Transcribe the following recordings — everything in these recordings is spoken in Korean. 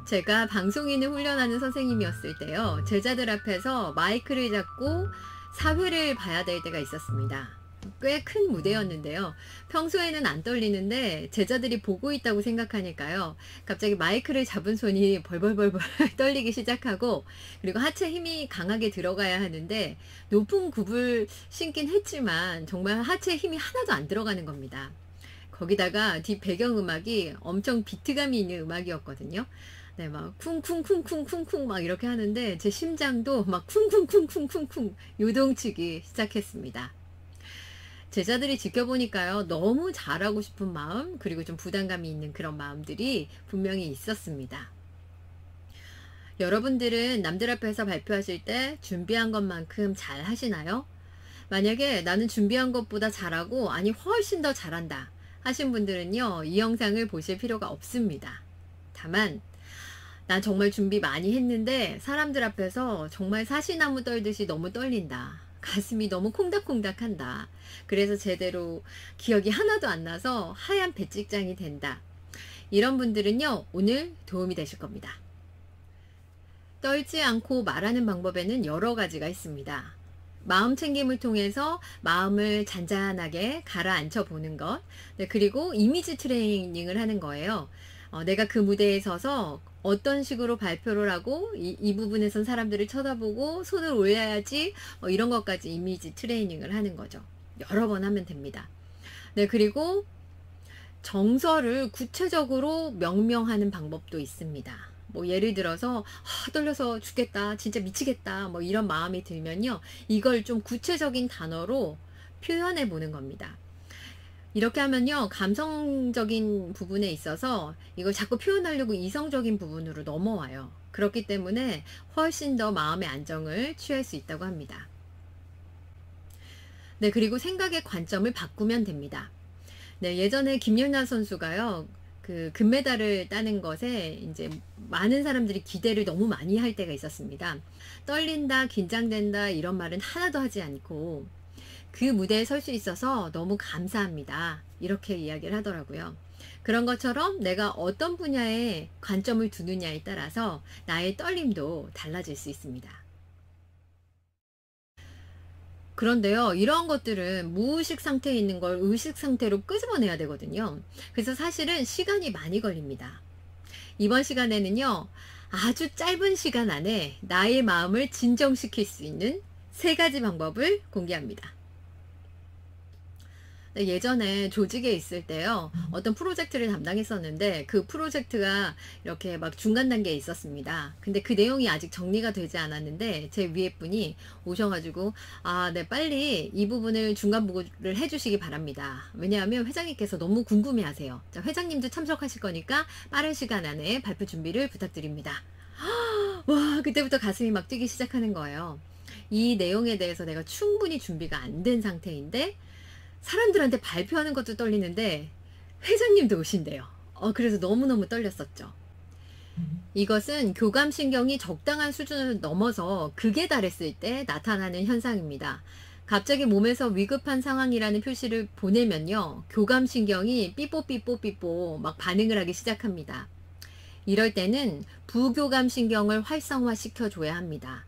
제가 방송인을 훈련하는 선생님이었을 때요, 제자들 앞에서 마이크를 잡고 사회를 봐야 될 때가 있었습니다. 꽤 큰 무대였는데요. 평소에는 안 떨리는데 제자들이 보고 있다고 생각하니까요, 갑자기 마이크를 잡은 손이 벌벌벌벌 떨리기 시작하고, 그리고 하체 힘이 강하게 들어가야 하는데 높은 굽을 신긴 했지만 정말 하체 힘이 하나도 안 들어가는 겁니다. 거기다가 뒷 배경음악이 엄청 비트감이 있는 음악이었거든요. 네, 막 쿵쿵쿵쿵쿵쿵 막 이렇게 하는데 제 심장도 막 쿵쿵쿵쿵쿵쿵 요동치기 시작했습니다. 제자들이 지켜보니까요, 너무 잘하고 싶은 마음, 그리고 좀 부담감이 있는 그런 마음들이 분명히 있었습니다. 여러분들은 남들 앞에서 발표하실 때 준비한 것만큼 잘 하시나요? 만약에 나는 준비한 것보다 잘하고, 아니 훨씬 더 잘한다 하신 분들은요, 이 영상을 보실 필요가 없습니다. 다만 난 정말 준비 많이 했는데 사람들 앞에서 정말 사시나무 떨듯이 너무 떨린다, 가슴이 너무 콩닥콩닥한다, 그래서 제대로 기억이 하나도 안 나서 하얀 배직장이 된다, 이런 분들은요, 오늘 도움이 되실 겁니다. 떨지 않고 말하는 방법에는 여러 가지가 있습니다. 마음 챙김을 통해서 마음을 잔잔하게 가라앉혀 보는 것, 네, 그리고 이미지 트레이닝을 하는 거예요. 내가 그 무대에 서서 어떤 식으로 발표를 하고 이 부분에선 사람들을 쳐다보고 손을 올려야지, 이런 것까지 이미지 트레이닝을 하는 거죠. 여러 번 하면 됩니다. 네, 그리고 정서를 구체적으로 명명하는 방법도 있습니다. 뭐 예를 들어서 떨려서 죽겠다, 진짜 미치겠다, 뭐 이런 마음이 들면요, 이걸 좀 구체적인 단어로 표현해 보는 겁니다. 이렇게 하면요, 감성적인 부분에 있어서 이걸 자꾸 표현하려고 이성적인 부분으로 넘어와요. 그렇기 때문에 훨씬 더 마음의 안정을 취할 수 있다고 합니다. 네, 그리고 생각의 관점을 바꾸면 됩니다. 네, 예전에 김연아 선수가요, 그 금메달을 따는 것에 이제 많은 사람들이 기대를 너무 많이 할 때가 있었습니다. 떨린다, 긴장된다 이런 말은 하나도 하지 않고 그 무대에 설 수 있어서 너무 감사합니다, 이렇게 이야기를 하더라고요. 그런 것처럼 내가 어떤 분야에 관점을 두느냐에 따라서 나의 떨림도 달라질 수 있습니다. 그런데요, 이러한 것들은 무의식 상태에 있는 걸 의식 상태로 끄집어내야 되거든요. 그래서 사실은 시간이 많이 걸립니다. 이번 시간에는요, 아주 짧은 시간 안에 나의 마음을 진정시킬 수 있는 3가지 방법을 공개합니다. 예전에 조직에 있을 때요, 어떤 프로젝트를 담당했었는데 그 프로젝트가 이렇게 막 중간 단계에 있었습니다. 근데 그 내용이 아직 정리가 되지 않았는데 제 위에 분이 오셔가지고, 네, 빨리 이 부분을 중간 보고를 해주시기 바랍니다. 왜냐하면 회장님께서 너무 궁금해 하세요. 자, 회장님도 참석하실 거니까 빠른 시간 안에 발표 준비를 부탁드립니다. 와, 그때부터 가슴이 막 뛰기 시작하는 거예요. 이 내용에 대해서 내가 충분히 준비가 안 된 상태인데 사람들한테 발표하는 것도 떨리는데 회장님도 오신대요. 그래서 너무너무 떨렸었죠. 이것은 교감신경이 적당한 수준을 넘어서 극에 달했을 때 나타나는 현상입니다. 갑자기 몸에서 위급한 상황이라는 표시를 보내면요, 교감신경이 삐뽀삐뽀삐뽀 막 반응을 하기 시작합니다. 이럴 때는 부교감신경을 활성화시켜 줘야 합니다.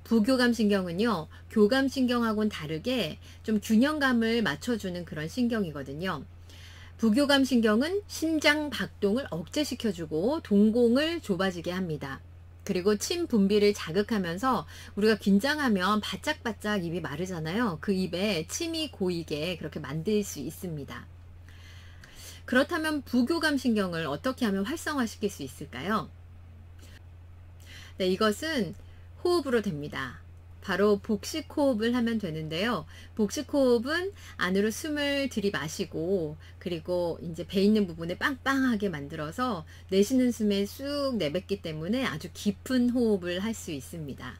부교감신경은요, 교감신경하고는 다르게 좀 균형감을 맞춰주는 그런 신경이거든요. 부교감신경은 심장 박동을 억제시켜주고 동공을 좁아지게 합니다. 그리고 침 분비를 자극하면서 우리가 긴장하면 바짝바짝 입이 마르잖아요. 그 입에 침이 고이게 그렇게 만들 수 있습니다. 그렇다면 부교감신경을 어떻게 하면 활성화시킬 수 있을까요? 네, 이것은 호흡으로 됩니다. 바로 복식호흡을 하면 되는데요. 복식호흡은 안으로 숨을 들이마시고, 그리고 이제 배 있는 부분을 빵빵하게 만들어서 내쉬는 숨에 쑥 내뱉기 때문에 아주 깊은 호흡을 할 수 있습니다.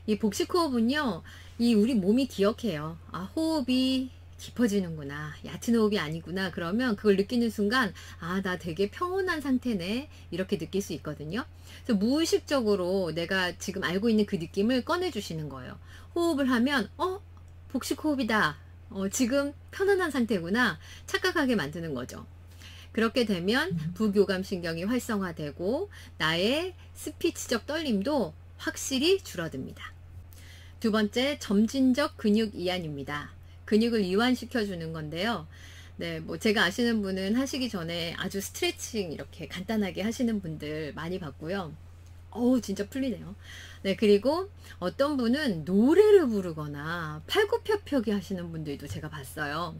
이 복식호흡은요, 이 우리 몸이 기억해요. 호흡이 깊어지는구나, 얕은 호흡이 아니구나. 그러면 그걸 느끼는 순간 나 되게 평온한 상태네, 이렇게 느낄 수 있거든요. 그래서 무의식적으로 내가 지금 알고 있는 그 느낌을 꺼내주시는 거예요. 호흡을 하면 복식호흡이다, 지금 편안한 상태구나 착각하게 만드는 거죠. 그렇게 되면 부교감신경이 활성화되고 나의 스피치적 떨림도 확실히 줄어듭니다. 두 번째, 점진적 근육 이완입니다. 근육을 이완시켜 주는 건데요. 네, 뭐 제가 아시는 분은 하시기 전에 아주 스트레칭 이렇게 간단하게 하시는 분들 많이 봤고요. 어우, 진짜 풀리네요. 네, 그리고 어떤 분은 노래를 부르거나 팔굽혀펴기 하시는 분들도 제가 봤어요.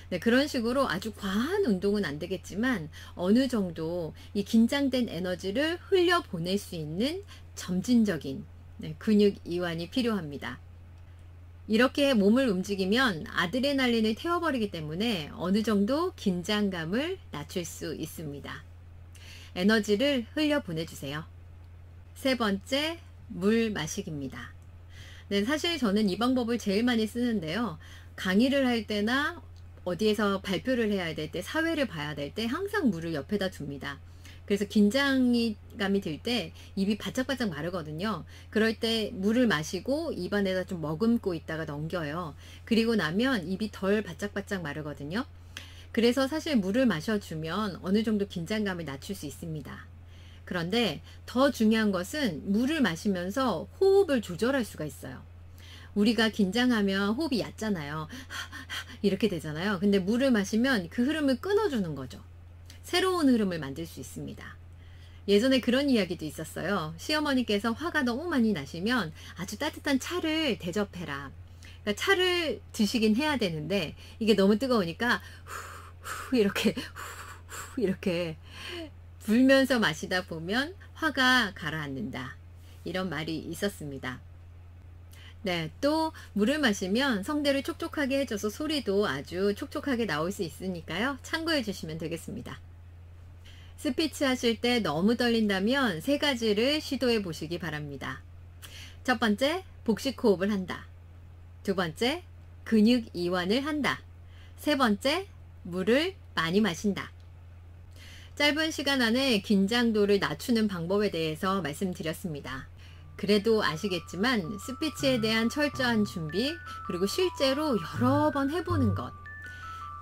네, 그런 식으로 아주 과한 운동은 안 되겠지만 어느 정도 이 긴장된 에너지를 흘려보낼 수 있는 점진적인 근육 이완이 필요합니다. 이렇게 몸을 움직이면 아드레날린을 태워버리기 때문에 어느 정도 긴장감을 낮출 수 있습니다. 에너지를 흘려보내주세요. 세 번째, 물 마시기입니다. 네, 사실 저는 이 방법을 제일 많이 쓰는데요. 강의를 할 때나 어디에서 발표를 해야 될 때, 사회를 봐야 될 때 항상 물을 옆에다 둡니다. 그래서 긴장감이 들 때 입이 바짝바짝 마르거든요. 그럴 때 물을 마시고 입안에다 좀 머금고 있다가 넘겨요. 그리고 나면 입이 덜 바짝바짝 마르거든요. 그래서 사실 물을 마셔주면 어느 정도 긴장감을 낮출 수 있습니다. 그런데 더 중요한 것은 물을 마시면서 호흡을 조절할 수가 있어요. 우리가 긴장하면 호흡이 얕잖아요. 이렇게 되잖아요. 근데 물을 마시면 그 흐름을 끊어주는 거죠. 새로운 흐름을 만들 수 있습니다. 예전에 그런 이야기도 있었어요. 시어머니께서 화가 너무 많이 나시면 아주 따뜻한 차를 대접해라. 그러니까 차를 드시긴 해야 되는데 이게 너무 뜨거우니까 이렇게 불면서 마시다 보면 화가 가라앉는다. 이런 말이 있었습니다. 네, 또 물을 마시면 성대를 촉촉하게 해줘서 소리도 아주 촉촉하게 나올 수 있으니까요. 참고해 주시면 되겠습니다. 스피치 하실 때 너무 떨린다면 세 가지를 시도해 보시기 바랍니다. 첫 번째, 복식 호흡을 한다. 두 번째, 근육 이완을 한다. 세 번째, 물을 많이 마신다. 짧은 시간 안에 긴장도를 낮추는 방법에 대해서 말씀드렸습니다. 그래도 아시겠지만 스피치에 대한 철저한 준비, 그리고 실제로 여러 번 해보는 것,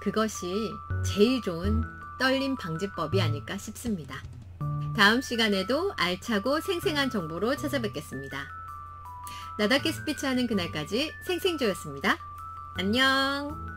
그것이 제일 좋은 떨림 방지법이 아닐까 싶습니다. 다음 시간에도 알차고 생생한 정보로 찾아뵙겠습니다. 나답게 스피치하는 그날까지 생생조였습니다. 안녕.